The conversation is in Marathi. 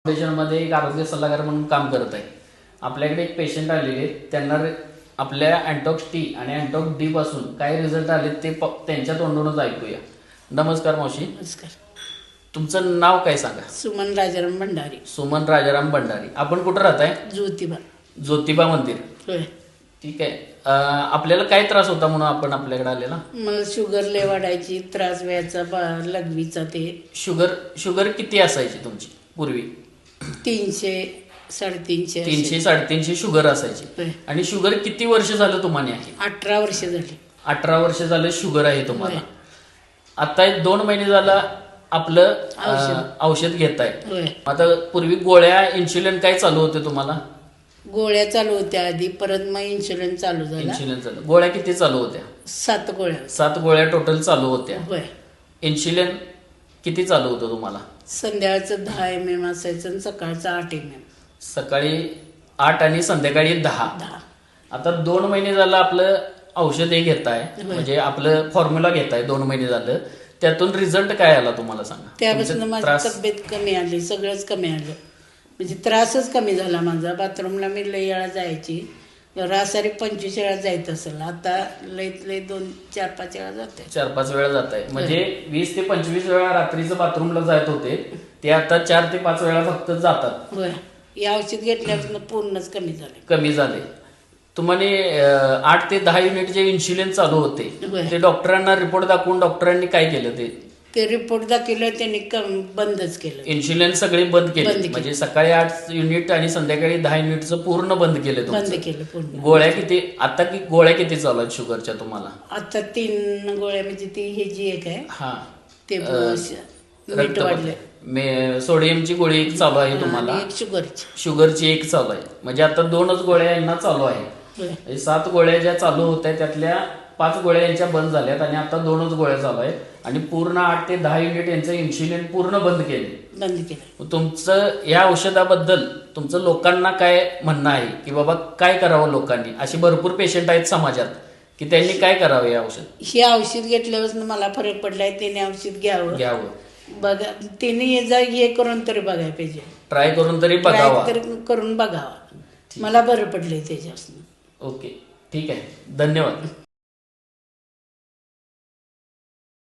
फाउंडेशनमध्ये एक आरोग्य सल्लागार म्हणून काम करत आहे. आपल्याकडे एक पेशंट आलेले, त्यांना आपल्या अँटॉक्स टी आणि अँटॉक्स डी पासून काय रिझल्ट आले ते त्यांच्या तोंडूनच ऐकूया. नमस्कार मावशी. नमस्कार. तुमचं नाव काय सांगा? सुमन राजाराम भंडारी. सुमन राजाराम भंडारी. आपण कुठं राहताय? ज्योतिबा. ज्योतिबा मंदिर. होय. ठीक आहे. आपल्याला काय त्रास होता म्हणून आपण आपल्याकडे आलेला? मला शुगर लय वाढायची, त्रास व्हायचा, लघवीचा. ते शुगर किती असायची तुमची पूर्वी? 300 350. 300-350 शुगर असायची. होय. आणि शुगर किती वर्ष झालं तुम्हाला आहे? 18 वर्ष झाली. 18 वर्ष झालं शुगर आहे तुम्हाला. आता 2 महिने झालं आपलं औषध घेताय. होय. आता पूर्वी गोळ्या, इन्शुलिन काय चालू होते तुम्हाला? गोळ्या चालू होत्या आधी, परत मग इन्शुलिन चालू झाला. इन्शुलिन चालू. गोळ्या किती चालू होत्या? 7 गोळ्या. 7 गोळ्या टोटल चालू होत्या. होय. इन्शुलिन किती चालू होतं तुम्हाला? संध्याकाळचं 10 mm असायचं आणि सकाळचं 8 mm. सकाळी 8 आणि संध्याकाळी 10. आता 2 महिने झालं आपलं औषध हे घेताय, म्हणजे आपलं फॉर्म्युला घेताय. 2 महिने झालं, त्यातून रिझल्ट काय आला तुम्हाला सांगा? त्यापासून माझी तब्येत कमी आली, सगळंच कमी आलं. म्हणजे त्रासच कमी झाला माझा. बाथरूमला मी लई वेळा जायची, रासारी 25 वेळा जायचं असेल. आता लईत लई 2-4-5 वेळा जाते. 4-5 वेळा जात आहे. म्हणजे 20 ते 25 वेळा रात्रीचं बाथरूमला जात होते, ते आता 4 ते 5 वेळा फक्त जातात. होय. हे औषध घेतल्यापासून पूर्णच कमी झाले. कमी झाले. तुम्हाला 8 ते 10 युनिट जे इन्शुलिन चालू होते, ते डॉक्टरांना रिपोर्ट दाखवून डॉक्टरांनी काय केलं? ते रिपोर्ट दाखवलं, त्यांनी बंदच केलं. इन्शुलिन सगळे बंद केले. म्हणजे सकाळी 8 युनिट आणि संध्याकाळी 10 युनिटचं पूर्ण बंद केलं. बंद केलं पूर्ण. गोळ्या किती आता गोळ्या किती चालू आहेत शुगरच्या तुम्हाला? आता 3 गोळ्या. म्हणजे ती हे जी एक आहे, हा, ते मीठ वाढले. सोडियमची गोळी एक चालू आहे तुम्हाला, शुगरची एक चालू आहे. म्हणजे आता 2च गोळ्या यांना चालू आहे. 7 गोळ्या ज्या चालू होत आहेत त्यातल्या 5 गोळ्या यांच्या बंद झाल्यात आणि आता 2च गोळ्या चालू आहेत. आणि पूर्ण 8 ते 10 युनिट यांचं इन्शुलिन पूर्ण बंद केले. तुमचं या औषधाबद्दल तुमचं लोकांना काय म्हणणं आहे की बाबा काय करावं लोकांनी? असे भरपूर पेशंट आहेत समाजात की त्यांनी काय करावं? हे औषध घेतल्यापासून मला फरक पडलाय. त्याने औषध घ्यावं. बघा, त्याने हे करून तरी बघायला पाहिजे. ट्राय करून तरी बघावा. करून बघावा. मला बरं पडलंय त्याच्यापासून. ओके, ठीक आहे. धन्यवाद.